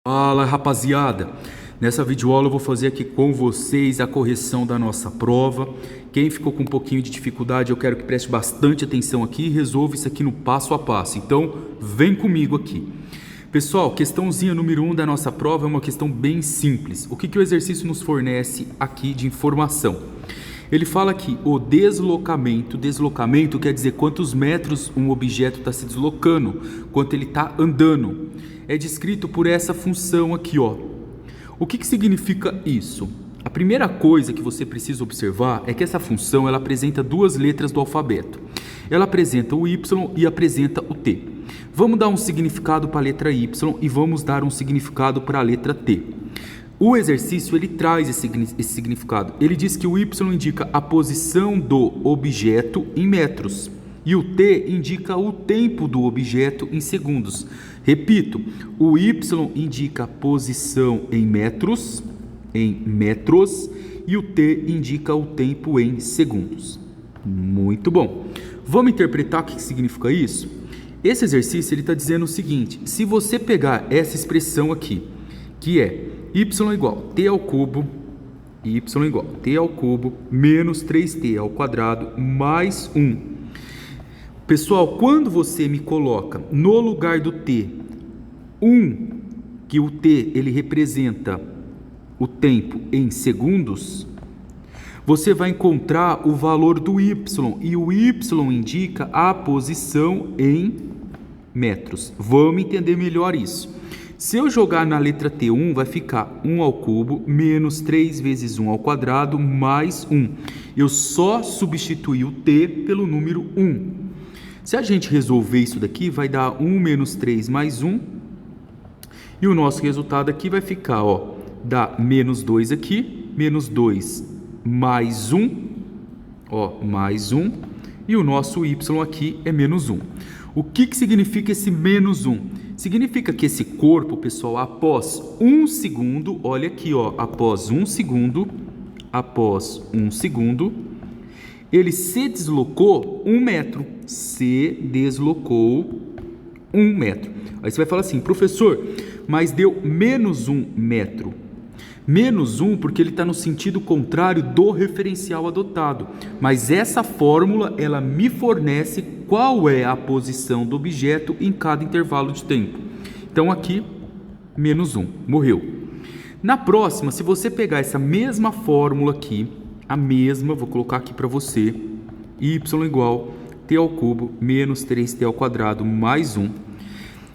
Fala, rapaziada, nessa videoaula eu vou fazer aqui com vocês a correção da nossa prova. Quem ficou com um pouquinho de dificuldade, eu quero que preste bastante atenção aqui e resolva isso aqui no passo a passo. Então, vem comigo aqui. Pessoal, questãozinha número 1 da nossa prova é uma questão bem simples. O que o exercício nos fornece aqui de informação? Ele fala que o deslocamento quer dizer quantos metros um objeto está se deslocando, quanto ele está andando. É descrito por essa função aqui, ó. O que significa isso? A primeira coisa que você precisa observar é que essa função ela apresenta duas letras do alfabeto. Ela apresenta o Y e apresenta o T. Vamos dar um significado para a letra Y e vamos dar um significado para a letra T. O exercício ele traz esse significado. Ele diz que o Y indica a posição do objeto em metros e o T indica o tempo do objeto em segundos. Repito, o Y indica a posição em metros, e o T indica o tempo em segundos. Muito bom. Vamos interpretar o que significa isso? Esse exercício ele está dizendo o seguinte: se você pegar essa expressão aqui, que é y igual t ao cubo menos 3t ao quadrado mais 1. Pessoal, quando você me coloca no lugar do t 1, que o t ele representa o tempo em segundos, você vai encontrar o valor do y, e o y indica a posição em metros. Vamos entender melhor isso. Se eu jogar na letra T1, vai ficar 1 ao cubo menos 3 vezes 1 ao quadrado mais 1. Eu só substituí o T pelo número 1. Se a gente resolver isso daqui, vai dar 1 menos 3 mais 1. E o nosso resultado aqui vai ficar, ó, dá menos 2 aqui, menos 2 mais 1, ó, mais 1. E o nosso Y aqui é menos 1. O que significa esse menos 1? Significa que esse corpo, pessoal, após 1 segundo, olha aqui, ó, após 1 segundo, ele se deslocou 1 metro. Se deslocou 1 metro. Aí você vai falar assim, professor, mas deu menos 1 metro. Menos 1 porque ele está no sentido contrário do referencial adotado. Mas essa fórmula, ela me fornece qual é a posição do objeto em cada intervalo de tempo. Então aqui, menos 1, morreu. Na próxima, se você pegar essa mesma fórmula aqui, vou colocar aqui para você, y igual t ao cubo menos 3t ao quadrado mais 1.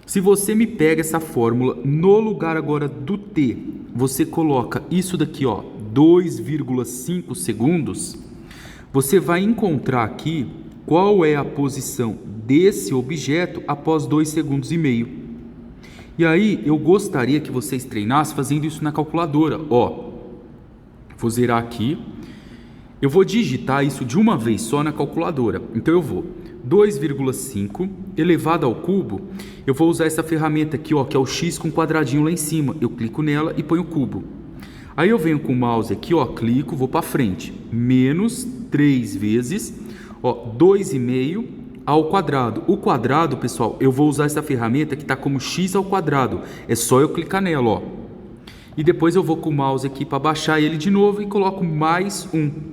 Se você me pega essa fórmula, no lugar agora do t, você coloca isso daqui, ó, 2,5 segundos, você vai encontrar aqui qual é a posição desse objeto após 2,5 segundos. E aí, eu gostaria que vocês treinassem fazendo isso na calculadora. Ó, vou zerar aqui. Eu vou digitar isso de uma vez só na calculadora. Então, eu vou 2,5 elevado ao cubo. Eu vou usar essa ferramenta aqui, ó, que é o x com um quadradinho lá em cima. Eu clico nela e ponho o cubo. Aí eu venho com o mouse aqui, ó, clico, vou para frente. Menos 3 vezes, ó, 2,5 ao quadrado. O quadrado, pessoal, eu vou usar essa ferramenta que está como x ao quadrado. É só eu clicar nela, ó. E depois eu vou com o mouse aqui para baixar ele de novo e coloco mais 1.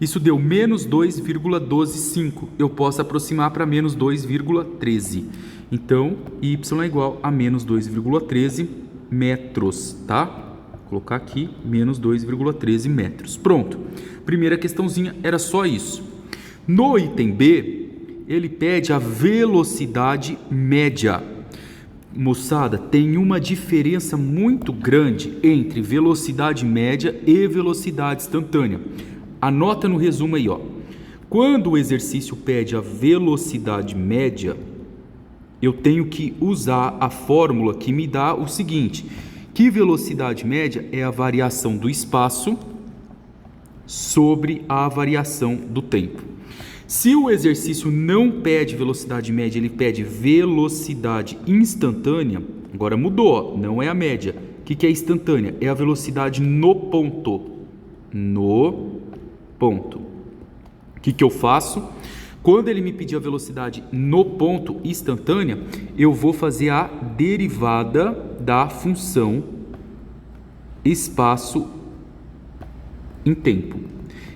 Isso deu menos 2,125. Eu posso aproximar para menos 2,13. Então, y é igual a menos 2,13 metros, tá? Vou colocar aqui, menos 2,13 metros. Pronto. Primeira questãozinha era só isso. No item B, ele pede a velocidade média. Moçada, tem uma diferença muito grande entre velocidade média e velocidade instantânea. Anota no resumo aí, ó. Quando o exercício pede a velocidade média, eu tenho que usar a fórmula que me dá o seguinte, que velocidade média é a variação do espaço sobre a variação do tempo. Se o exercício não pede velocidade média, ele pede velocidade instantânea, agora mudou, ó, não é a média. O que é instantânea? É a velocidade no ponto. O que eu faço? Quando ele me pedir a velocidade no ponto instantânea, eu vou fazer a derivada da função espaço em tempo.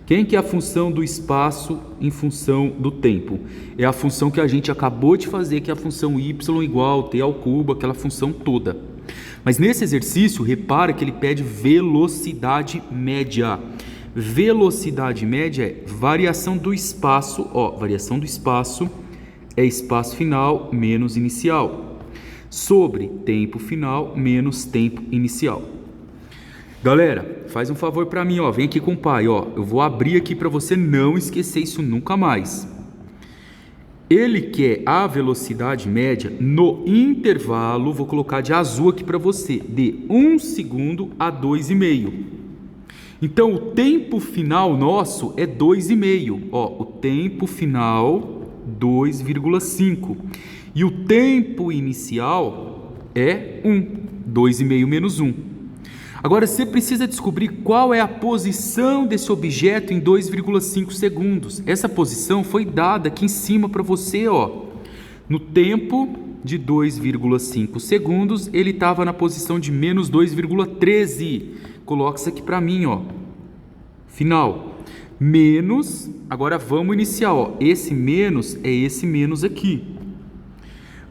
Quem que é a função do espaço em função do tempo? É a função que a gente acabou de fazer, que é a função y igual t ao cubo, aquela função toda. Mas nesse exercício, repara que ele pede velocidade média. Velocidade média é variação do espaço, variação do espaço é espaço final menos inicial, sobre tempo final menos tempo inicial. Galera, faz um favor para mim, vem aqui com o pai, eu vou abrir aqui para você não esquecer isso nunca mais. Ele quer a velocidade média no intervalo, vou colocar de azul aqui para você, de 1 segundo a 2,5. Então, o tempo final nosso é 2,5. O tempo final, 2,5. E o tempo inicial é 1. 2,5 menos 1. Agora, você precisa descobrir qual é a posição desse objeto em 2,5 segundos. Essa posição foi dada aqui em cima para você, No tempo de 2,5 segundos, ele estava na posição de menos 2,13. Coloca isso aqui para mim, Final. Menos, agora vamos iniciar, Esse menos é esse menos aqui.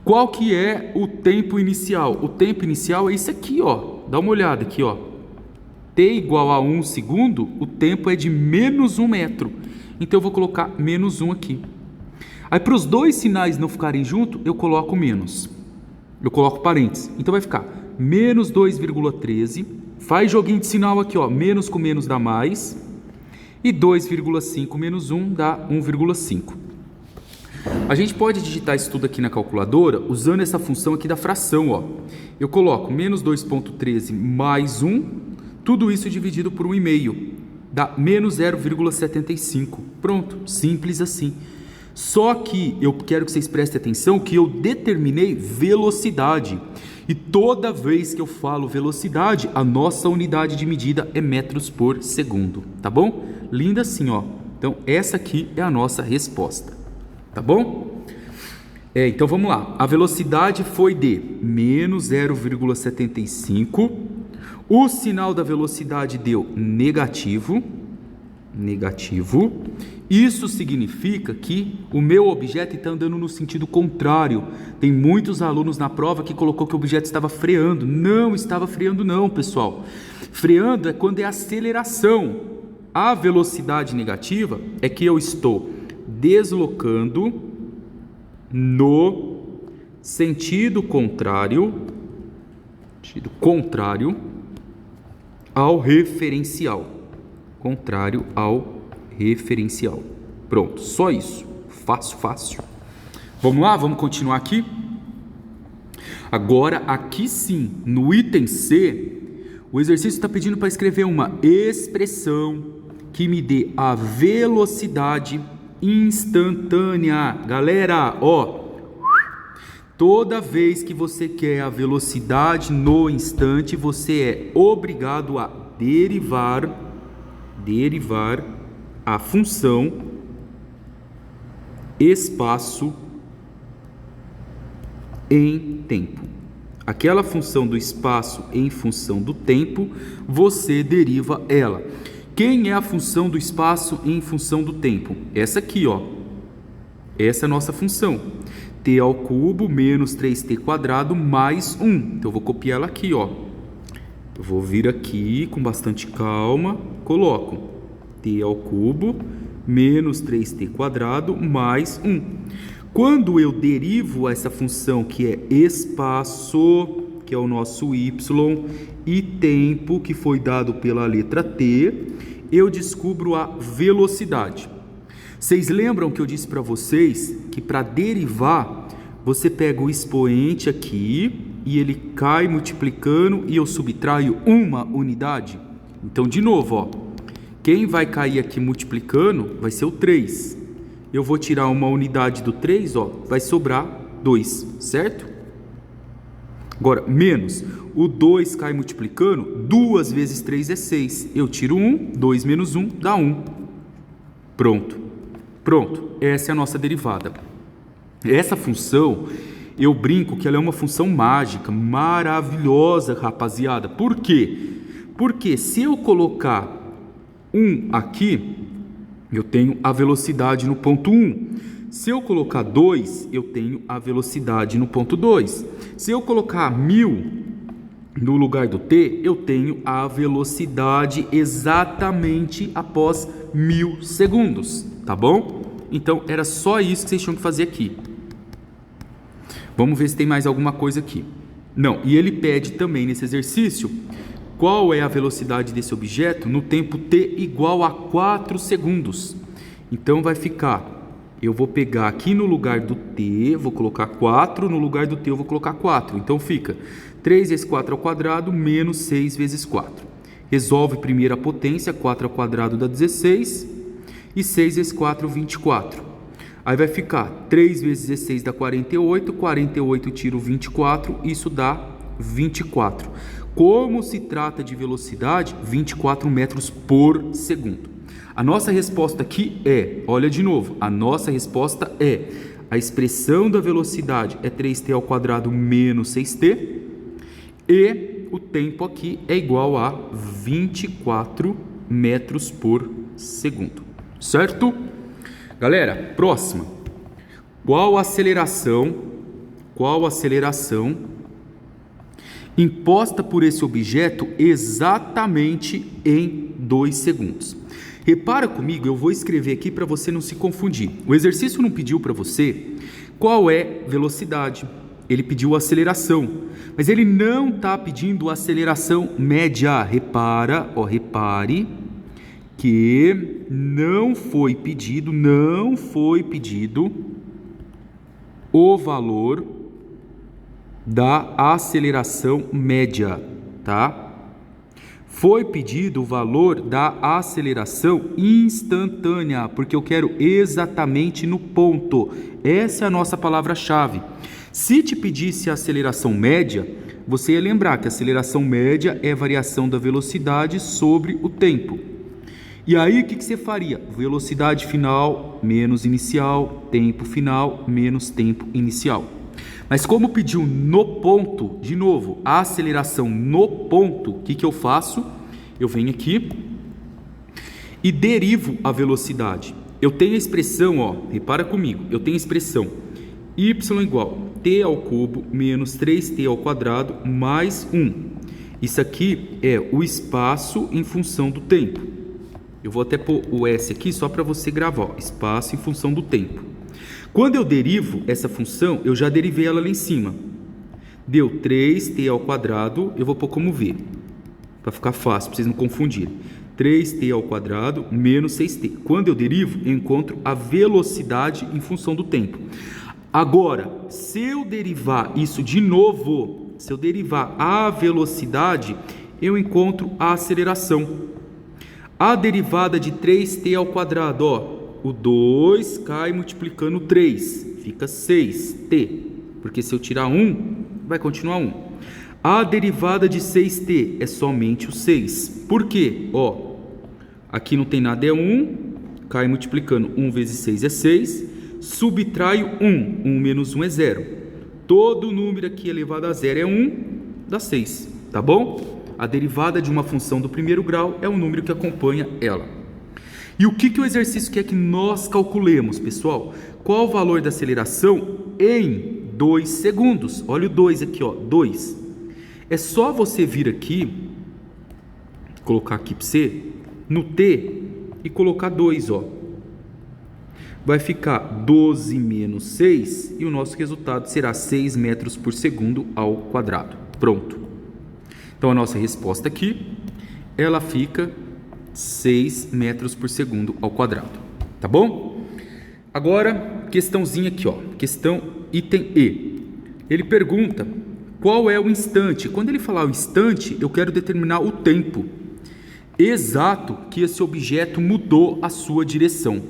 Qual que é o tempo inicial? O tempo inicial é isso aqui, Dá uma olhada aqui, T igual a 1 segundo, o tempo é de menos 1 metro. Então eu vou colocar menos 1 aqui. Aí para os dois sinais não ficarem juntos, eu coloco menos. Eu coloco parênteses. Então vai ficar menos 2,13. Faz joguinho de sinal aqui, menos com menos dá mais. E 2,5 menos 1 dá 1,5. A gente pode digitar isso tudo aqui na calculadora usando essa função aqui da fração, Eu coloco menos 2,13 mais 1, tudo isso dividido por 1,5. Dá menos 0,75. Pronto, simples assim. Só que eu quero que vocês prestem atenção que eu determinei velocidade. E toda vez que eu falo velocidade, a nossa unidade de medida é metros por segundo, tá bom? Linda assim, Então, essa aqui é a nossa resposta, tá bom? Então, vamos lá. A velocidade foi de menos 0,75. O sinal da velocidade deu negativo. Isso significa que o meu objeto está andando no sentido contrário. Tem muitos alunos na prova que colocou que o objeto estava freando. Não estava freando não, pessoal. Freando é quando é aceleração. A velocidade negativa é que eu estou deslocando no sentido contrário ao referencial. Contrário ao referencial. Pronto, só isso. Fácil. Vamos lá, vamos continuar aqui? Agora, aqui sim, no item C, o exercício está pedindo para escrever uma expressão que me dê a velocidade instantânea. Galera, toda vez que você quer a velocidade no instante, você é obrigado a derivar a função espaço em tempo. Aquela função do espaço em função do tempo, você deriva ela. Quem é a função do espaço em função do tempo? Essa aqui, Essa é a nossa função. T ao cubo menos 3t quadrado mais 1. Então, eu vou copiar ela aqui, Eu vou vir aqui com bastante calma, coloco t ao cubo menos 3t quadrado mais 1. Quando eu derivo essa função que é espaço, que é o nosso y, e tempo, que foi dado pela letra t, eu descubro a velocidade. Vocês lembram que eu disse para vocês que para derivar, você pega o expoente aqui e ele cai multiplicando e eu subtraio uma unidade? Então, de novo, quem vai cair aqui multiplicando vai ser o 3. Eu vou tirar uma unidade do 3, vai sobrar 2, certo? Agora, menos, o 2 cai multiplicando, 2 vezes 3 é 6. Eu tiro 1, 2 menos 1 dá 1. Pronto. Pronto, essa é a nossa derivada. Essa função, eu brinco que ela é uma função mágica, maravilhosa, rapaziada. Por quê? Porque se eu colocar 1 aqui, eu tenho a velocidade no ponto 1. Se eu colocar 2, eu tenho a velocidade no ponto 2. Se eu colocar 1000 no lugar do t, eu tenho a velocidade exatamente após 1000 segundos, tá bom? Então, era só isso que vocês tinham que fazer aqui. Vamos ver se tem mais alguma coisa aqui. Não, e ele pede também nesse exercício qual é a velocidade desse objeto no tempo t igual a 4 segundos. Então, vai ficar, eu vou pegar aqui no lugar do t, vou colocar 4, no lugar do t eu vou colocar 4. Então, fica 3 vezes 4 ao quadrado menos 6 vezes 4. Resolve primeiro a potência, 4 ao quadrado dá 16 e 6 vezes 4, 24. Aí vai ficar 3 vezes 16 dá 48, 48 tiro 24, isso dá 24. Como se trata de velocidade, 24 metros por segundo. A nossa resposta aqui é, olha de novo, a nossa resposta é, a expressão da velocidade é 3t ao quadrado menos 6t, e o tempo aqui é igual a 24 metros por segundo, certo? Galera, próxima. Qual a aceleração imposta por esse objeto exatamente em 2 segundos? Repara comigo, eu vou escrever aqui para você não se confundir. O exercício não pediu para você qual é velocidade, ele pediu aceleração, mas ele não está pedindo aceleração média. Repare que não foi pedido o valor da aceleração média, tá? Foi pedido o valor da aceleração instantânea, porque eu quero exatamente no ponto. Essa é a nossa palavra-chave. Se te pedisse a aceleração média, você ia lembrar que a aceleração média é a variação da velocidade sobre o tempo. E aí o que você faria? Velocidade final menos inicial, tempo final menos tempo inicial. Mas como pediu no ponto, de novo, a aceleração no ponto, o que eu faço? Eu venho aqui e derivo a velocidade. Eu tenho a expressão, repara comigo, eu tenho a expressão y igual t ao cubo menos 3t ao quadrado mais 1. Isso aqui é o espaço em função do tempo. Eu vou até pôr o S aqui só para você gravar, espaço em função do tempo. Quando eu derivo essa função, eu já derivei ela lá em cima. Deu 3t ao quadrado, eu vou pôr como v, para ficar fácil, para vocês não confundirem. 3t ao quadrado menos 6t. Quando eu derivo, eu encontro a velocidade em função do tempo. Agora, se eu derivar isso de novo, se eu derivar a velocidade, eu encontro a aceleração. A derivada de 3t ao quadrado, o 2 cai multiplicando 3, fica 6t, porque se eu tirar 1, vai continuar 1. A derivada de 6t é somente o 6. Por quê? Aqui não tem nada, é 1, cai multiplicando 1 vezes 6 é 6, subtraio 1, 1 menos 1 é 0. Todo número aqui elevado a 0 é 1, dá 6, tá bom? A derivada de uma função do primeiro grau é o número que acompanha ela. E o que o exercício quer que nós calculemos, pessoal? Qual o valor da aceleração em 2 segundos? Olha o 2 aqui, 2. É só você vir aqui, colocar aqui para você, no t, e colocar 2, Vai ficar 12 menos 6, e o nosso resultado será 6 metros por segundo ao quadrado. Pronto. Então, a nossa resposta aqui, ela fica 6 metros por segundo ao quadrado, tá bom? Agora, questãozinha aqui, questão item E. Ele pergunta qual é o instante. Quando ele falar o instante, eu quero determinar o tempo exato que esse objeto mudou a sua direção.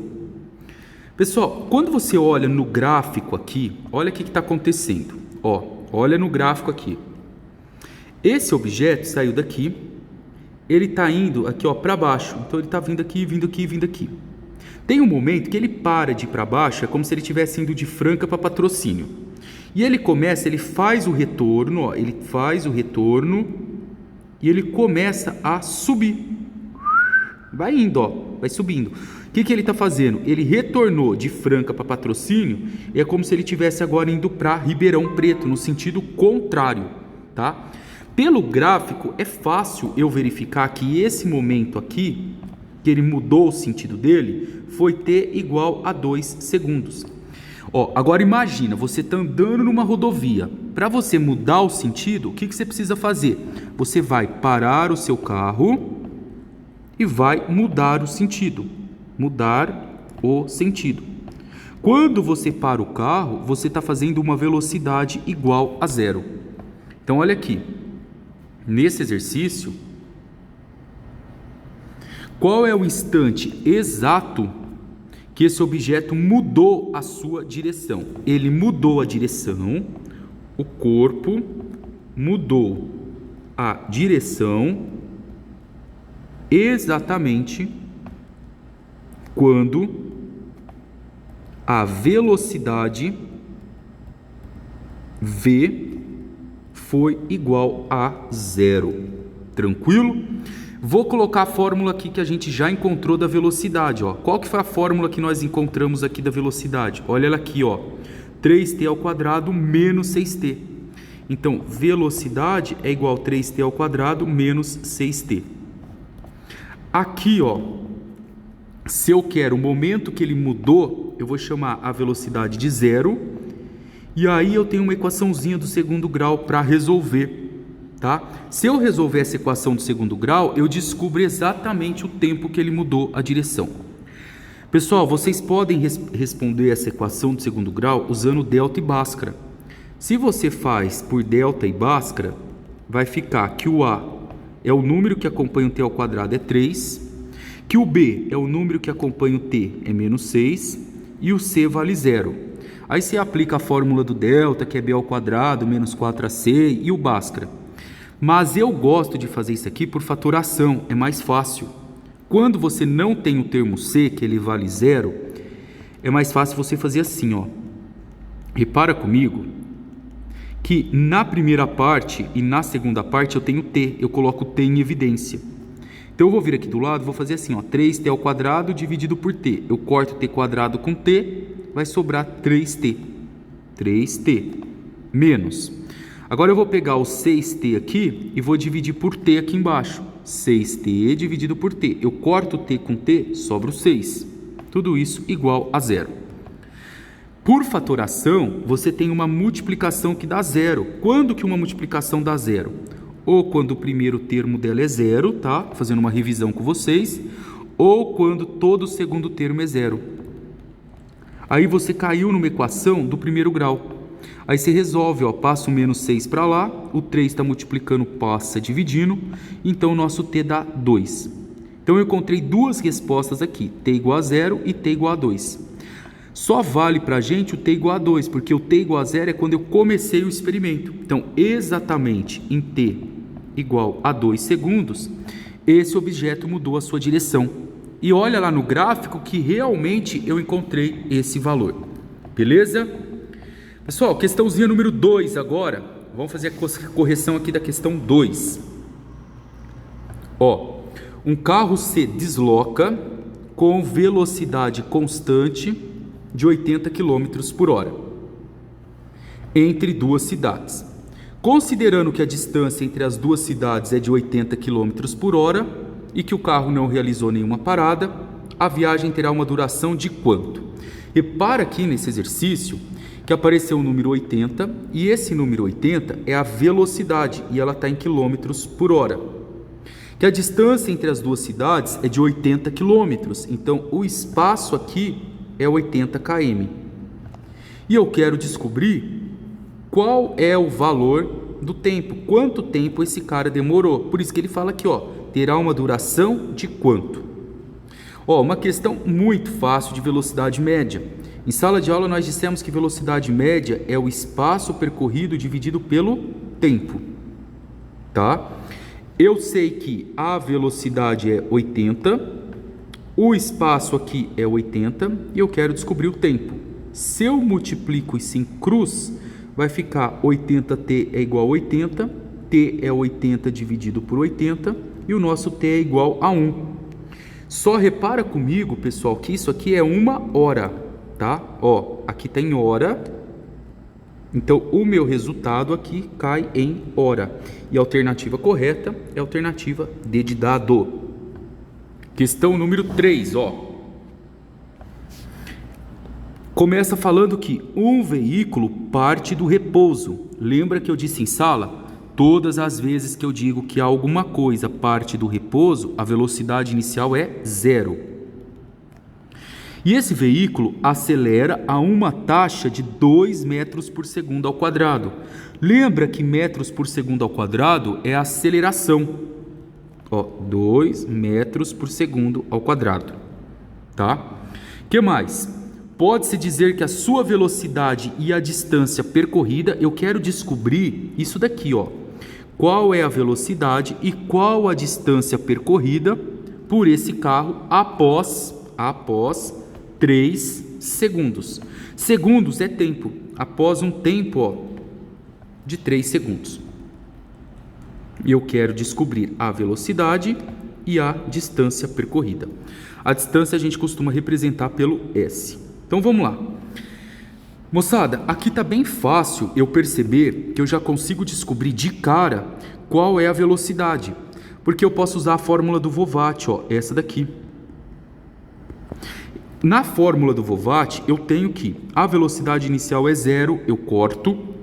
Pessoal, quando você olha no gráfico aqui, olha o que está acontecendo. Olha no gráfico aqui. Esse objeto saiu daqui, ele está indo aqui para baixo, então ele está vindo aqui, vindo aqui, vindo aqui. Tem um momento que ele para de ir para baixo, é como se ele estivesse indo de Franca para Patrocínio. E ele começa, ele faz o retorno, ó, ele faz o retorno e ele começa a subir. Vai indo, ó, vai subindo. O que ele está fazendo? Ele retornou de Franca para Patrocínio, e é como se ele estivesse agora indo para Ribeirão Preto, no sentido contrário, tá? Pelo gráfico, é fácil eu verificar que esse momento aqui, que ele mudou o sentido dele, foi t igual a 2 segundos. Ó, agora imagina, você está andando numa rodovia. Para você mudar o sentido, o que você precisa fazer? Você vai parar o seu carro e vai mudar o sentido. Mudar o sentido. Quando você para o carro, você está fazendo uma velocidade igual a 0. Então, olha aqui. Nesse exercício, qual é o instante exato que esse objeto mudou a sua direção? Ele mudou a direção, o corpo mudou a direção exatamente quando a velocidade v foi igual a 0. Tranquilo? Vou colocar a fórmula aqui que a gente já encontrou da velocidade, ó. Qual que foi a fórmula que nós encontramos aqui da velocidade? Olha ela aqui, ó. 3t ao quadrado menos 6t. Então, velocidade é igual a 3t ao quadrado menos 6t. Aqui, ó, se eu quero o momento que ele mudou, eu vou chamar a velocidade de 0. E aí eu tenho uma equaçãozinha do segundo grau para resolver, tá? Se eu resolver essa equação do segundo grau, eu descubro exatamente o tempo que ele mudou a direção. Pessoal, vocês podem responder essa equação do segundo grau usando delta e Bhaskara. Se você faz por delta e Bhaskara, vai ficar que o A é o número que acompanha o t ao quadrado, é 3, que o B é o número que acompanha o t, é menos 6, e o C vale 0. Aí você aplica a fórmula do delta, que é b ao quadrado, menos 4ac, e o Bhaskara. Mas eu gosto de fazer isso aqui por fatoração, é mais fácil. Quando você não tem o termo c, que ele vale 0, é mais fácil você fazer assim, ó. Repara comigo que na primeira parte e na segunda parte eu tenho t, eu coloco t em evidência. Então eu vou vir aqui do lado, vou fazer assim, ó, 3t ao quadrado dividido por t. Eu corto t quadrado com t, vai sobrar 3t. 3t menos. Agora eu vou pegar o 6t aqui e vou dividir por t aqui embaixo. 6t dividido por t. Eu corto t com t, sobra o 6. Tudo isso igual a 0. Por fatoração, você tem uma multiplicação que dá 0. Quando que uma multiplicação dá 0? Ou quando o primeiro termo dela é 0, tá? Fazendo uma revisão com vocês. Ou quando todo o segundo termo é 0. Aí você caiu numa equação do primeiro grau. Aí você resolve, ó, passa o menos 6 para lá, o 3 está multiplicando, passa dividindo, então o nosso t dá 2. Então eu encontrei duas respostas aqui, t igual a 0 e t igual a 2. Só vale para a gente o t igual a 2, porque o t igual a 0 é quando eu comecei o experimento. Então, exatamente em t igual a 2 segundos, esse objeto mudou a sua direção. E olha lá no gráfico que realmente eu encontrei esse valor. Beleza? Pessoal, questãozinha número 2 agora. Vamos fazer a correção aqui da questão 2. Ó, um carro se desloca com velocidade constante de 80 km por hora entre duas cidades. Considerando que a distância entre as duas cidades é de 80 km por hora e que o carro não realizou nenhuma parada, a viagem terá uma duração de quanto? Repara aqui nesse exercício que apareceu o número 80 e esse número 80 é a velocidade e ela está em quilômetros por hora. Que a distância entre as duas cidades é de 80 quilômetros, então o espaço aqui é 80 km. E eu quero descobrir qual é o valor do tempo, quanto tempo esse cara demorou. Por isso que ele fala aqui, ó, terá uma duração de quanto? Ó, uma questão muito fácil de velocidade média. Em sala de aula nós dissemos que velocidade média é o espaço percorrido dividido pelo tempo, tá? Eu sei que a velocidade é 80, O espaço aqui é 80 e eu quero descobrir o tempo. Se eu multiplico isso em cruz, vai ficar 80t é igual a 80, t é 80 dividido por 80 e o nosso t é igual a 1. Só repara comigo, pessoal, que isso aqui é 1 hora, tá? Ó, aqui tem hora, então o meu resultado aqui cai em hora. E a alternativa correta é a alternativa D de dado. Questão número 3, ó. Começa falando que um veículo parte do repouso. Lembra que eu disse em sala? Todas as vezes que eu digo que alguma coisa parte do repouso, a velocidade inicial é 0. E esse veículo acelera a uma taxa de 2 metros por segundo ao quadrado. Lembra que metros por segundo ao quadrado é a aceleração. Ó, 2 metros por segundo ao quadrado. Tá? Que mais? Pode-se dizer que a sua velocidade e a distância percorrida, eu quero descobrir isso daqui, ó. Qual é a velocidade e qual a distância percorrida por esse carro após 3 segundos. Segundos é tempo, após um tempo, ó, de 3 segundos. E eu quero descobrir a velocidade e a distância percorrida. A distância a gente costuma representar pelo S. Então vamos lá. Moçada, aqui está bem fácil eu perceber que eu já consigo descobrir de cara qual é a velocidade. Porque eu posso usar a fórmula do Vovat, ó, essa daqui. Na fórmula do Vovat, eu tenho que a velocidade inicial é 0, eu corto.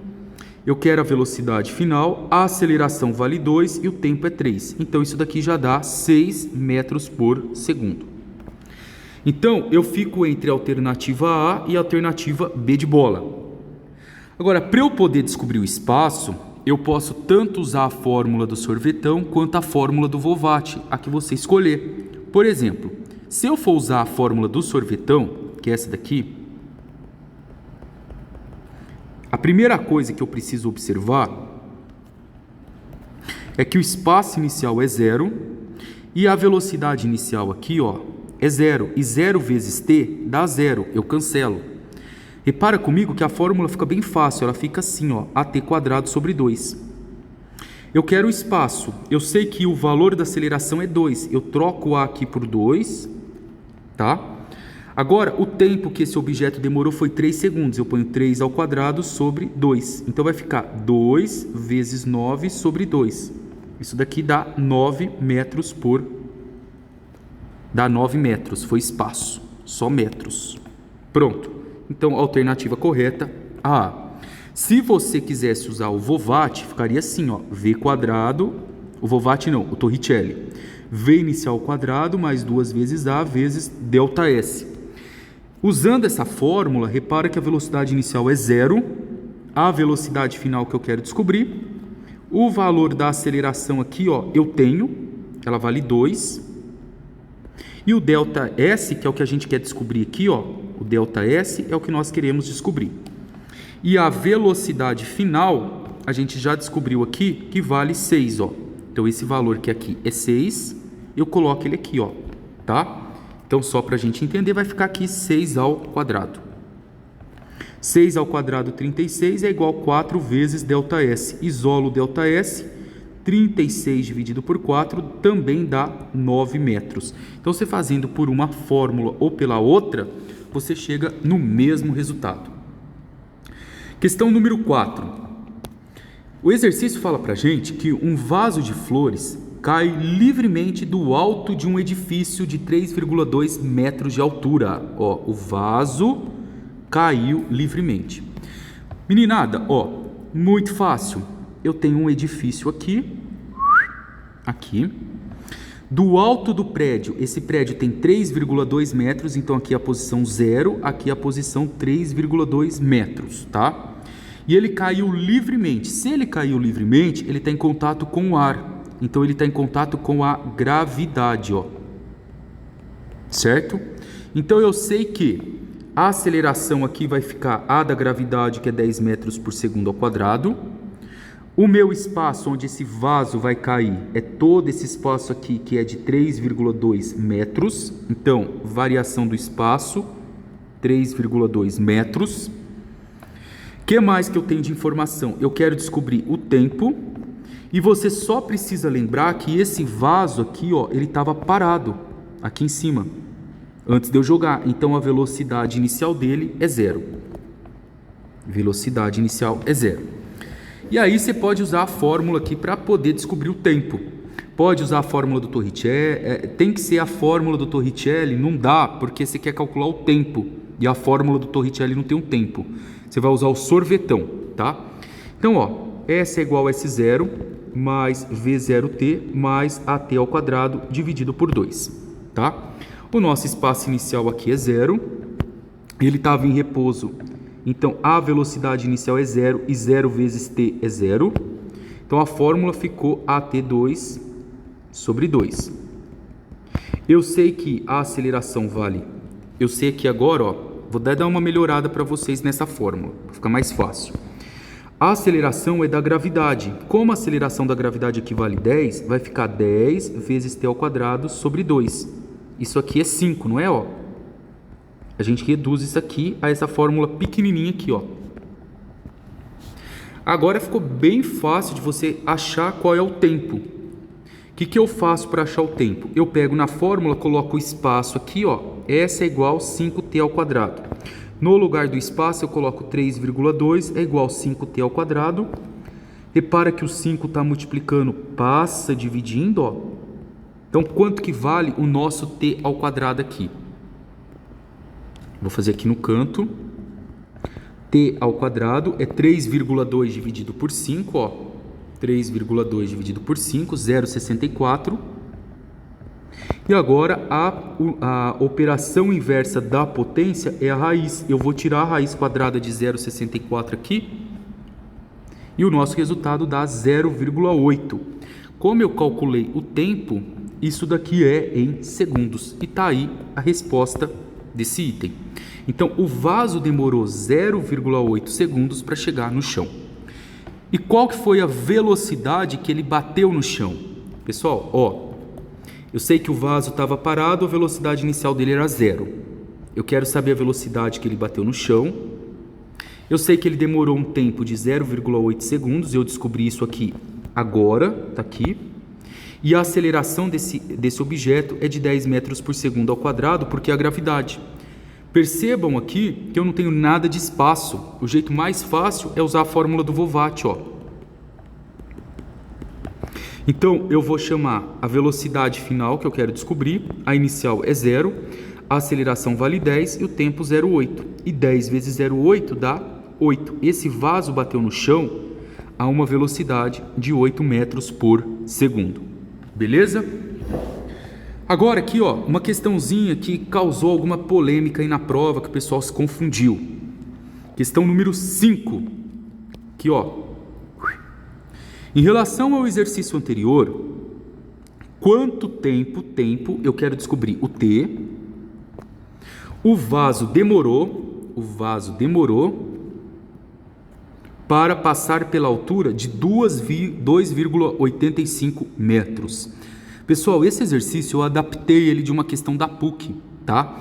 Eu quero a velocidade final, a aceleração vale 2 e o tempo é 3. Então isso daqui já dá 6 metros por segundo. Então, eu fico entre a alternativa A e a alternativa B de bola. Agora, para eu poder descobrir o espaço, eu posso tanto usar a fórmula do sorvetão quanto a fórmula do Vovat, a que você escolher. Por exemplo, se eu for usar a fórmula do sorvetão, que é essa daqui, a primeira coisa que eu preciso observar é que o espaço inicial é 0 e a velocidade inicial aqui, ó, é 0, e 0 vezes t dá 0, eu cancelo. Repara comigo que a fórmula fica bem fácil, ela fica assim, ó, at² sobre 2. Eu quero o espaço, eu sei que o valor da aceleração é 2, eu troco o a aqui por 2, tá? Agora, o tempo que esse objeto demorou foi 3 segundos, eu ponho 3² sobre 2. Então vai ficar 2 vezes 9 sobre 2. Isso daqui dá 9 metros por segundo. Dá 9 metros, foi espaço, só metros. Pronto. Então, a alternativa correta, A. Se você quisesse usar o Vovat, ficaria assim, ó, V², o Vovat não, o Torricelli. V inicial quadrado mais 2 vezes A vezes ΔS. Usando essa fórmula, repara que a velocidade inicial é 0, a velocidade final que eu quero descobrir, o valor da aceleração aqui, ó, eu tenho, ela vale 2, e o ΔS, que é o que a gente quer descobrir aqui, ó, o ΔS é o que nós queremos descobrir. E a velocidade final, a gente já descobriu aqui que vale 6, ó. Então esse valor que aqui é 6, eu coloco ele aqui, ó, tá? Então só para a gente entender, vai ficar aqui 6². 6², 36, é igual a 4 vezes ΔS. Isolo o ΔS, 36 dividido por 4 também dá 9 metros. Então, você fazendo por uma fórmula ou pela outra, você chega no mesmo resultado. Questão número 4. O exercício fala para a gente que um vaso de flores cai livremente do alto de um edifício de 3,2 metros de altura. Ó, o vaso caiu livremente. Meninada, ó, muito fácil. Eu tenho um edifício aqui. Do alto do prédio, esse prédio tem 3,2 metros, então aqui é a posição 0, aqui é a posição 3,2 metros, tá? E ele caiu livremente. Se ele caiu livremente, ele está em contato com o ar. Então ele está em contato com a gravidade, ó. Certo? Então eu sei que a aceleração aqui vai ficar a da gravidade, que é 10 metros por segundo ao quadrado. O meu espaço onde esse vaso vai cair é todo esse espaço aqui, que é de 3,2 metros. Então, variação do espaço, 3,2 metros. O que mais que eu tenho de informação? Eu quero descobrir o tempo. E você só precisa lembrar que esse vaso aqui, ó, ele estava parado aqui em cima, antes de eu jogar. Então, a velocidade inicial dele é 0. Velocidade inicial é 0. E aí você pode usar a fórmula aqui para poder descobrir o tempo. Pode usar a fórmula do Torricelli, tem que ser a fórmula do Torricelli, não dá, porque você quer calcular o tempo. E a fórmula do Torricelli não tem um tempo. Você vai usar o sorvetão, tá? Então, ó, S é igual a S0 mais V0t mais AT ao quadrado dividido por 2, tá? O nosso espaço inicial aqui é 0, ele estava em repouso, então a velocidade inicial é 0 e 0 vezes t é 0. Então a fórmula ficou AT2 sobre 2. Eu sei que a aceleração vale, eu sei que agora, ó, vou dar uma melhorada para vocês nessa fórmula, para ficar mais fácil. A aceleração é da gravidade. Como a aceleração da gravidade equivale a 10, vai ficar 10 vezes t ao quadrado sobre 2. Isso aqui é 5, não é? Ó? A gente reduz isso aqui a essa fórmula pequenininha aqui, ó. Agora ficou bem fácil de você achar qual é o tempo. O que eu faço para achar o tempo? Eu pego na fórmula, coloco o espaço aqui, ó. S é igual a 5t ao quadrado. No lugar do espaço eu coloco 3,2 é igual a 5t ao quadrado. Repara que o 5 está multiplicando, passa dividindo, ó. Então quanto que vale o nosso t ao quadrado aqui? Vou fazer aqui no canto. T ao quadrado é 3,2 dividido por 5, ó. 3,2 dividido por 5, 0,64. E agora a operação inversa da potência é a raiz. Eu vou tirar a raiz quadrada de 0,64 aqui. E o nosso resultado dá 0,8. Como eu calculei o tempo, isso daqui é em segundos. E está aí a resposta desse item. Então, o vaso demorou 0,8 segundos para chegar no chão. E qual que foi a velocidade que ele bateu no chão? Pessoal, ó. Eu sei que o vaso estava parado, a velocidade inicial dele era 0. Eu quero saber a velocidade que ele bateu no chão. Eu sei que ele demorou um tempo de 0,8 segundos. Eu descobri isso aqui agora, está aqui. E a aceleração desse objeto é de 10 metros por segundo ao quadrado, porque é a gravidade. Percebam aqui que eu não tenho nada de espaço. O jeito mais fácil é usar a fórmula do Vovat, ó. Então, eu vou chamar a velocidade final que eu quero descobrir, a inicial é 0, a aceleração vale 10 e o tempo 0,8. E 10 vezes 0,8 dá 8. Esse vaso bateu no chão a uma velocidade de 8 metros por segundo. Beleza? Agora aqui, ó, uma questãozinha que causou alguma polêmica aí na prova, que o pessoal se confundiu. Questão número 5. Aqui, ó. Em relação ao exercício anterior, quanto tempo, eu quero descobrir o t, o vaso demorou para passar pela altura de 2,85 metros. Pessoal, esse exercício eu adaptei ele de uma questão da PUC, tá?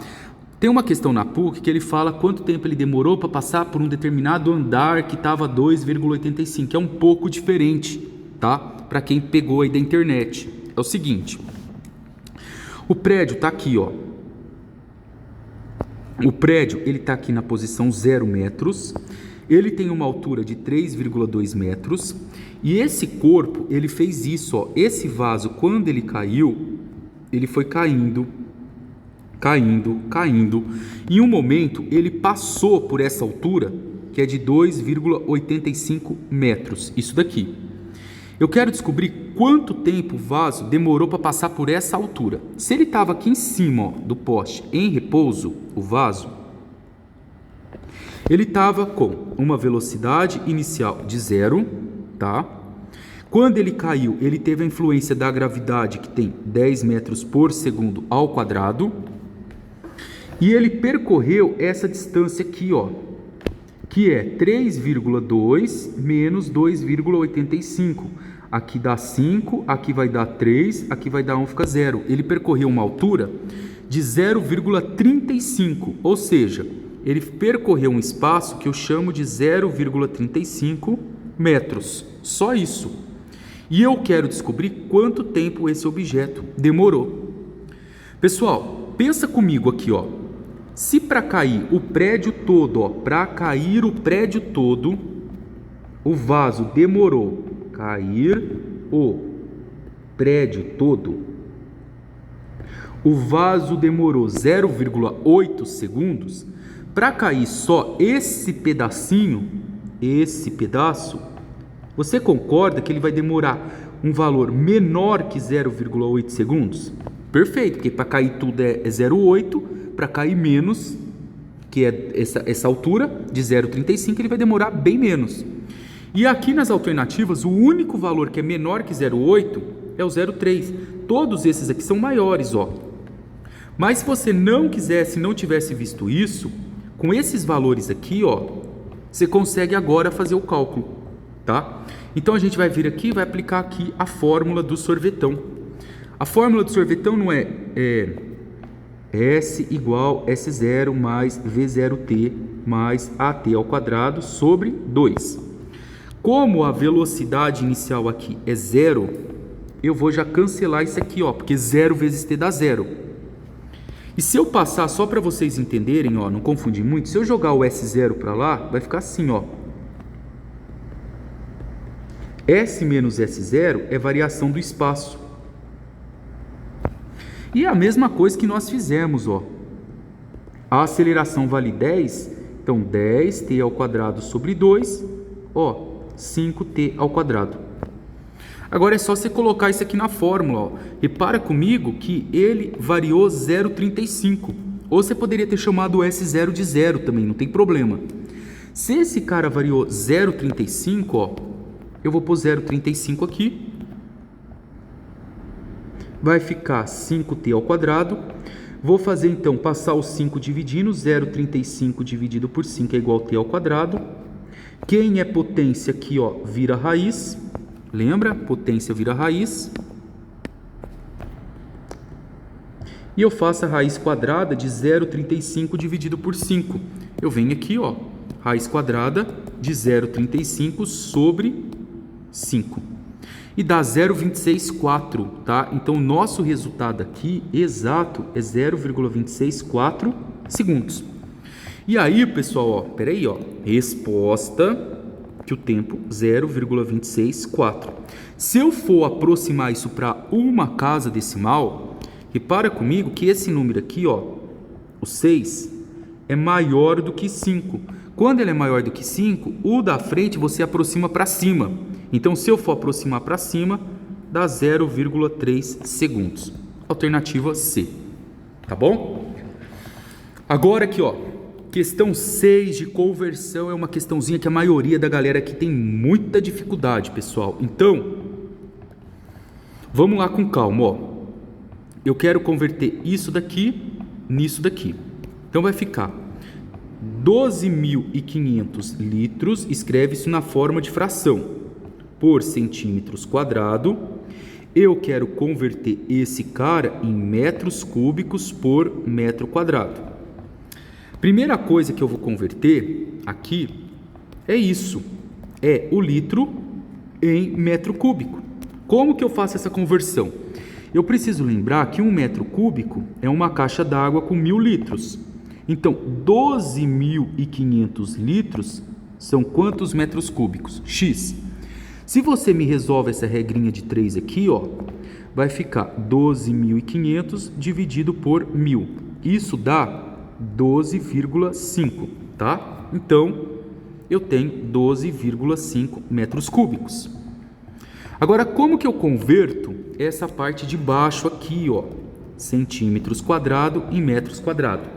Tem uma questão na PUC que ele fala quanto tempo ele demorou para passar por um determinado andar que estava 2,85, que é um pouco diferente, tá? Para quem pegou aí da internet. É o seguinte, o prédio está aqui, ó. O prédio, ele está aqui na posição 0 metros, ele tem uma altura de 3,2 metros, e esse corpo, ele fez isso, ó. Esse vaso, quando ele caiu, ele foi caindo, em um momento ele passou por essa altura, que é de 2,85 metros, isso daqui. Eu quero descobrir quanto tempo o vaso demorou para passar por essa altura. Se ele estava aqui em cima, ó, do poste, em repouso, o vaso, ele estava com uma velocidade inicial de 0, tá? Quando ele caiu, ele teve a influência da gravidade, que tem 10 metros por segundo ao quadrado, e ele percorreu essa distância aqui, ó, que é 3,2 menos 2,85. Aqui dá 5, aqui vai dar 3, aqui vai dar 1, fica 0. Ele percorreu uma altura de 0,35, ou seja, ele percorreu um espaço que eu chamo de 0,35 metros. Só isso. E eu quero descobrir quanto tempo esse objeto demorou. Pessoal, pensa comigo aqui, ó. Se para cair o prédio todo, ó, para cair o prédio todo, o vaso demorou cair o prédio todo, o vaso demorou 0,8 segundos, para cair só esse pedacinho, esse pedaço, você concorda que ele vai demorar um valor menor que 0,8 segundos? Perfeito, porque para cair tudo é 0,8, para cair menos, que é essa altura de 0,35, ele vai demorar bem menos. E aqui nas alternativas, o único valor que é menor que 0,8 é o 0,3. Todos esses aqui são maiores, ó. Mas se você não quisesse, não tivesse visto isso, com esses valores aqui, ó, você consegue agora fazer o cálculo, tá? Então a gente vai vir aqui e vai aplicar aqui a fórmula do sorvetão. A fórmula do sorvetão não é S igual S0 mais V0t mais AT ao quadrado sobre 2. Como a velocidade inicial aqui é 0, eu vou já cancelar isso aqui, ó, porque 0 vezes t dá 0. E se eu passar, só para vocês entenderem, ó, não confundir muito, se eu jogar o S0 para lá, vai ficar assim, ó. S menos S0 é variação do espaço. E é a mesma coisa que nós fizemos, ó. A aceleração vale 10, então 10t ao quadrado sobre 2, ó, 5t ao quadrado. Agora é só você colocar isso aqui na fórmula, ó. Repara comigo que ele variou 0,35. Ou você poderia ter chamado o S0 de 0 também, não tem problema. Se esse cara variou 0,35, ó, eu vou pôr 0,35 aqui. Vai ficar 5t ao quadrado. Vou fazer então, passar o 5 dividindo, 0,35 dividido por 5 é igual a t ao quadrado. Quem é potência aqui, ó, vira raiz. Lembra? Potência vira raiz. E eu faço a raiz quadrada de 0,35 dividido por 5. Eu venho aqui, ó, raiz quadrada de 0,35 sobre 5. E dá 0,264, tá? Então, o nosso resultado aqui exato é 0,264 segundos. E aí, pessoal, ó, peraí, ó, resposta que o tempo 0,264. Se eu for aproximar isso para uma casa decimal, repara comigo que esse número aqui, ó, o 6, é maior do que 5. Quando ele é maior do que 5, o da frente você aproxima para cima. Então, se eu for aproximar para cima, dá 0,3 segundos. Alternativa C. Tá bom? Agora aqui, ó, questão 6 de conversão é uma questãozinha que a maioria da galera aqui tem muita dificuldade, pessoal. Então, vamos lá com calma, ó. Eu quero converter isso daqui nisso daqui. Então, vai ficar 12.500 litros, escreve isso na forma de fração, por centímetros quadrado. Eu quero converter esse cara em metros cúbicos por metro quadrado. Primeira coisa que eu vou converter aqui é isso, é o litro em metro cúbico. Como que eu faço essa conversão? Eu preciso lembrar que 1 metro cúbico é uma caixa d'água com 1.000 litros. Então, 12.500 litros são quantos metros cúbicos? X. Se você me resolve essa regrinha de 3 aqui, ó, vai ficar 12.500 dividido por 1.000. Isso dá 12,5, tá? Então, eu tenho 12,5 metros cúbicos. Agora, como que eu converto essa parte de baixo aqui, ó, centímetros quadrado em metros quadrado?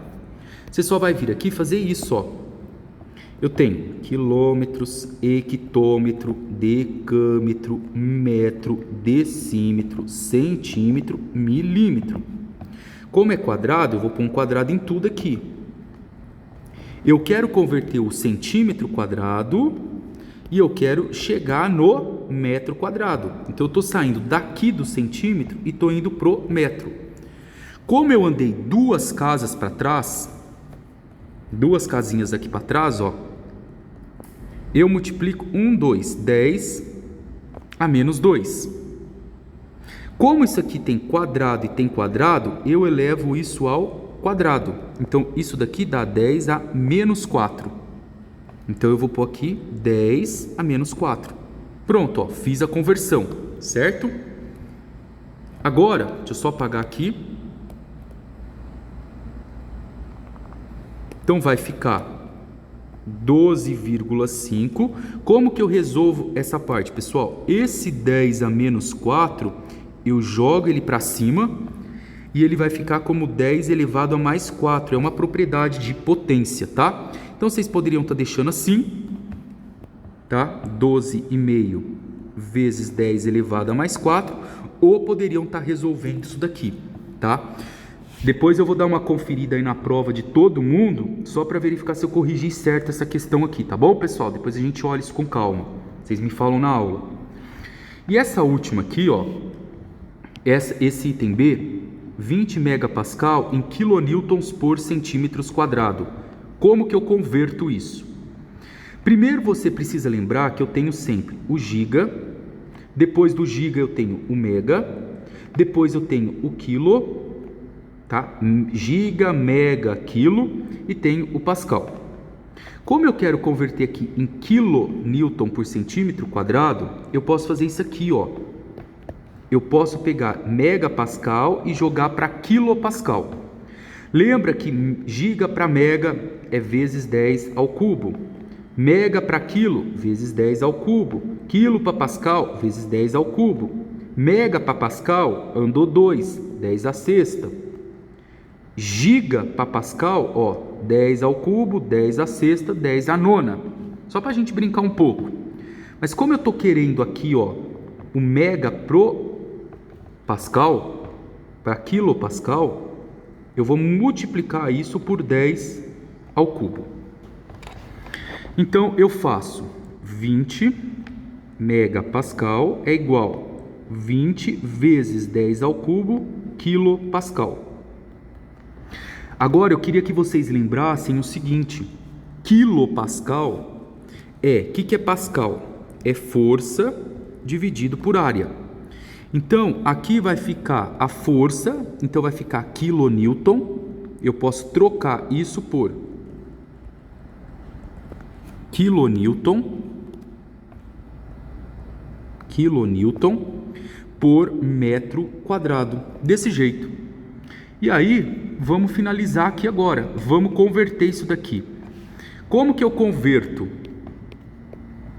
Você só vai vir aqui e fazer isso, ó. Eu tenho quilômetros, hectômetro, decâmetro, metro, decímetro, centímetro, milímetro. Como é quadrado, eu vou pôr um quadrado em tudo aqui. Eu quero converter o centímetro quadrado e eu quero chegar no metro quadrado. Então, eu estou saindo daqui do centímetro e estou indo pro metro. Como eu andei 2 casas para trás, 2 casinhas aqui para trás, ó, eu multiplico 10 a menos 2. Como isso aqui tem quadrado e tem quadrado, eu elevo isso ao quadrado. Então, isso daqui dá 10 a menos 4. Então, eu vou pôr aqui 10 a menos 4. Pronto, ó, fiz a conversão, certo? Agora, deixa eu só apagar aqui. Então, vai ficar 12,5. Como que eu resolvo essa parte, pessoal? Esse 10 a menos 4, eu jogo ele para cima e ele vai ficar como 10 elevado a mais 4. É uma propriedade de potência, tá? Então, vocês poderiam estar deixando assim, tá? 12,5 vezes 10 elevado a mais 4, ou poderiam estar resolvendo isso daqui, tá? Depois eu vou dar uma conferida aí na prova de todo mundo, só para verificar se eu corrigi certo essa questão aqui, tá bom, pessoal? Depois a gente olha isso com calma. Vocês me falam na aula. E essa última aqui, ó, esse item B, 20 megapascal em kilonewtons por centímetros quadrado. Como que eu converto isso? Primeiro você precisa lembrar que eu tenho sempre o giga, depois do giga eu tenho o mega, depois eu tenho o quilo, tá? Giga, mega, quilo, e tenho o pascal. Como eu quero converter aqui em kilonewton por centímetro quadrado, eu posso fazer isso aqui, ó. Eu posso pegar megapascal e jogar para quilopascal. Lembra que giga para mega é vezes 10 ao cubo. Mega para quilo, vezes 10 ao cubo. Quilo para pascal, vezes 10 ao cubo. Mega para pascal, andou 2, 10 à sexta. Giga para pascal, ó, 10 ao cubo, 10 à sexta, 10 à nona. Só para a gente brincar um pouco. Mas como eu estou querendo aqui, ó, o mega pro pascal, para quilopascal, eu vou multiplicar isso por 10 ao cubo. Então, eu faço 20 megapascal é igual 20 vezes 10 ao cubo quilopascal. Agora, eu queria que vocês lembrassem o seguinte: quilopascal o que é pascal? É força dividido por área. Então, aqui vai ficar a força, então vai ficar kilonewton. Eu posso trocar isso por kilonewton por metro quadrado, desse jeito. E aí, vamos finalizar aqui agora. Vamos converter isso daqui. Como que eu converto? Vou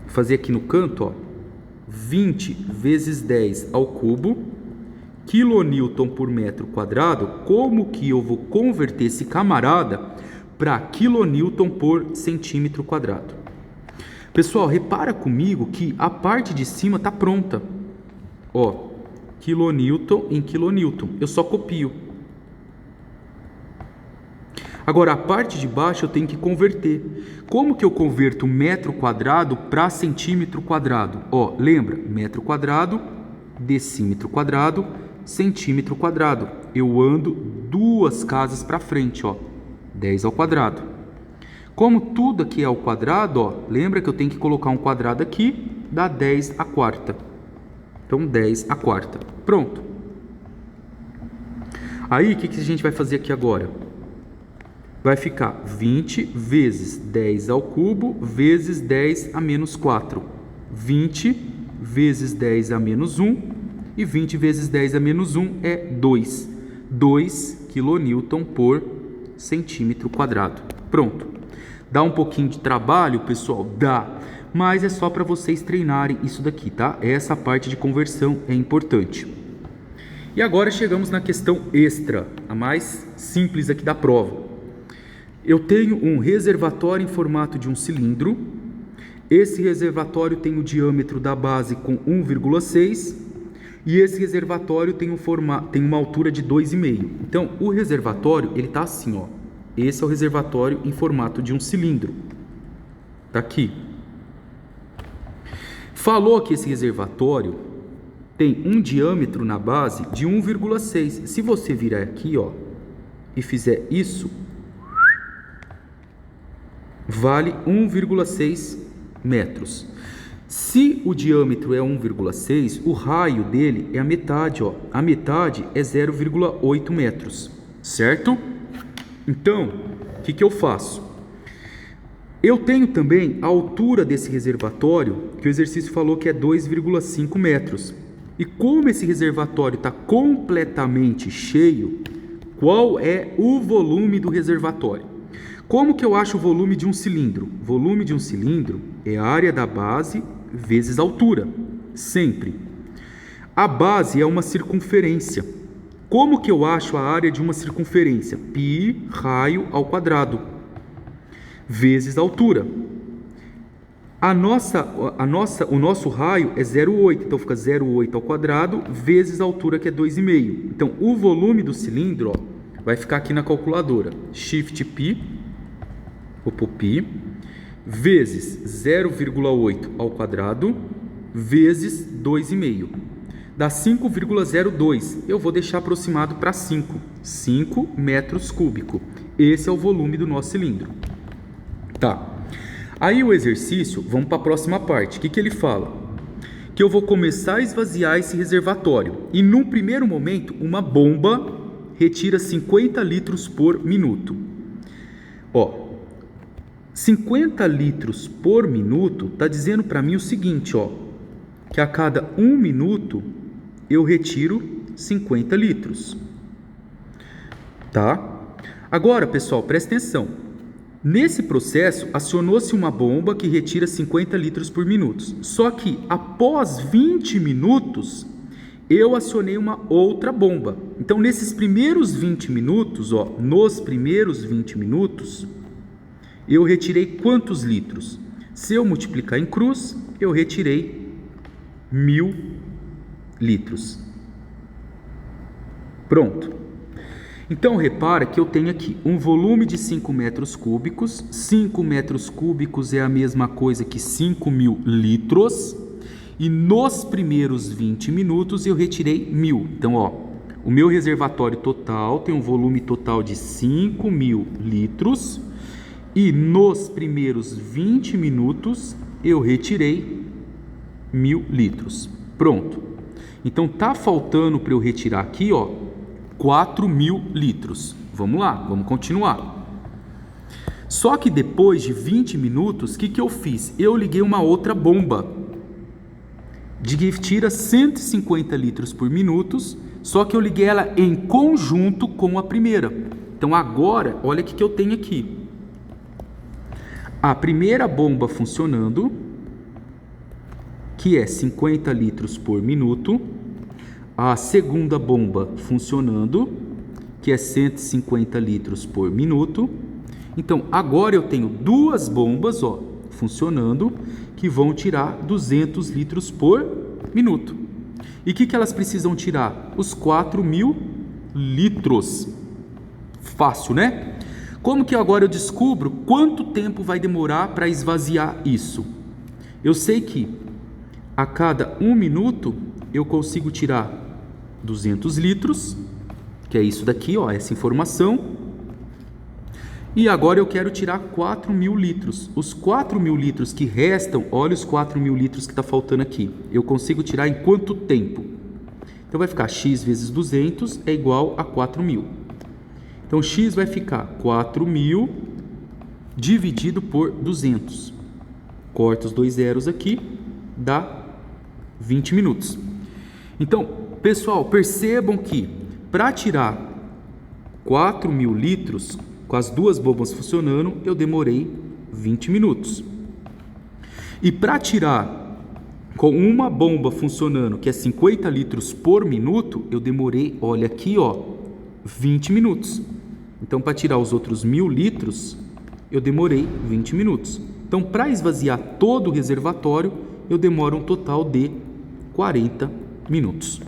fazer aqui no canto, ó, 20 vezes 10 ao cubo, kilonewton por metro quadrado. Como que eu vou converter esse camarada para kilonewton por centímetro quadrado? Pessoal, repara comigo que a parte de cima está pronta. Ó, kilonewton em kilonewton. Eu só copio. Agora, a parte de baixo eu tenho que converter. Como que eu converto metro quadrado para centímetro quadrado? Ó, lembra? Metro quadrado, decímetro quadrado, centímetro quadrado. Eu ando 2 casas para frente, ó, 10 ao quadrado. Como tudo aqui é ao quadrado, ó, lembra que eu tenho que colocar um quadrado aqui, dá 10 à quarta. Então, 10 à quarta. Pronto. Aí, o que a gente vai fazer aqui agora? Vai ficar 20 vezes 10 ao cubo vezes 10 a menos 4. 20 vezes 10 a menos 1. E 20 vezes 10 a menos 1 é 2. 2 kilonewton por centímetro quadrado. Pronto. Dá um pouquinho de trabalho, pessoal? Dá. Mas é só para vocês treinarem isso daqui, tá? Essa parte de conversão é importante. E agora chegamos na questão extra, a mais simples aqui da prova. Eu tenho um reservatório em formato de um cilindro. Esse reservatório tem o diâmetro da base com 1,6 e esse reservatório tem uma altura de 2,5. Então, o reservatório ele está assim, ó. Esse é o reservatório em formato de um cilindro. Tá aqui. Falou que esse reservatório tem um diâmetro na base de 1,6. Se você virar aqui, ó, e fizer isso, vale 1,6 metros. Se o diâmetro é 1,6, o raio dele é a metade, ó. A metade é 0,8 metros, certo? Então, o que eu faço? Eu tenho também a altura desse reservatório, que o exercício falou que é 2,5 metros. E como esse reservatório está completamente cheio, qual é o volume do reservatório? Como que eu acho o volume de um cilindro? O volume de um cilindro é a área da base vezes a altura, sempre. A base é uma circunferência. Como que eu acho a área de uma circunferência? Π raio ao quadrado, vezes a altura. O nosso raio é 0,8, então fica 0,8 ao quadrado vezes a altura, que é 2,5. Então, o volume do cilindro, ó, vai ficar aqui na calculadora. Shift π, vou pôr π, vezes 0,8 ao quadrado, vezes 2,5. Dá 5,02. Eu vou deixar aproximado para 5 metros cúbicos. Esse é o volume do nosso cilindro. Tá. Aí o exercício, vamos para a próxima parte. O que ele fala? Que eu vou começar a esvaziar esse reservatório. E num primeiro momento, uma bomba retira 50 litros por minuto. Ó, 50 litros por minuto está dizendo para mim o seguinte, ó, que a cada 1 minuto eu retiro 50 litros. Tá? Agora, pessoal, presta atenção. Nesse processo, acionou-se uma bomba que retira 50 litros por minuto. Só que, após 20 minutos, eu acionei uma outra bomba. Então, nesses primeiros 20 minutos, ó, nos primeiros 20 minutos, eu retirei quantos litros? Se eu multiplicar em cruz, eu retirei 1000 litros. Pronto. Então, repara que eu tenho aqui um volume de 5 metros cúbicos. 5 metros cúbicos é a mesma coisa que 5.000 litros. E nos primeiros 20 minutos eu retirei 1000. Então, ó, o meu reservatório total tem um volume total de 5.000 litros. E nos primeiros 20 minutos eu retirei 1000 litros. Pronto. Então, tá faltando para eu retirar aqui, ó, 4.000 litros. Vamos lá, vamos continuar. Só que depois de 20 minutos, o que eu fiz? Eu liguei uma outra bomba que tira 150 litros por minuto, só que eu liguei ela em conjunto com a primeira. Então agora, olha o que eu tenho aqui. A primeira bomba funcionando, que é 50 litros por minuto. A segunda bomba funcionando, que é 150 litros por minuto. Então, agora eu tenho duas bombas, ó, funcionando, que vão tirar 200 litros por minuto. E o que elas precisam tirar? Os 4.000 litros. Fácil, né? Como que agora eu descubro quanto tempo vai demorar para esvaziar isso? Eu sei que a cada 1 minuto eu consigo tirar 200 litros, que é isso daqui, ó, essa informação. E agora eu quero tirar 4.000 litros. Os 4.000 litros que restam, olha os 4.000 litros que está faltando aqui. Eu consigo tirar em quanto tempo? Então vai ficar x vezes 200 é igual a 4.000. Então x vai ficar 4.000 dividido por 200. Corta os dois zeros aqui, dá 20 minutos. Então, pessoal, percebam que para tirar 4.000 litros, com as duas bombas funcionando, eu demorei 20 minutos. E para tirar com uma bomba funcionando, que é 50 litros por minuto, eu demorei, olha aqui, ó, 20 minutos. Então, para tirar os outros 1.000 litros, eu demorei 20 minutos. Então, para esvaziar todo o reservatório, eu demoro um total de 40 minutos.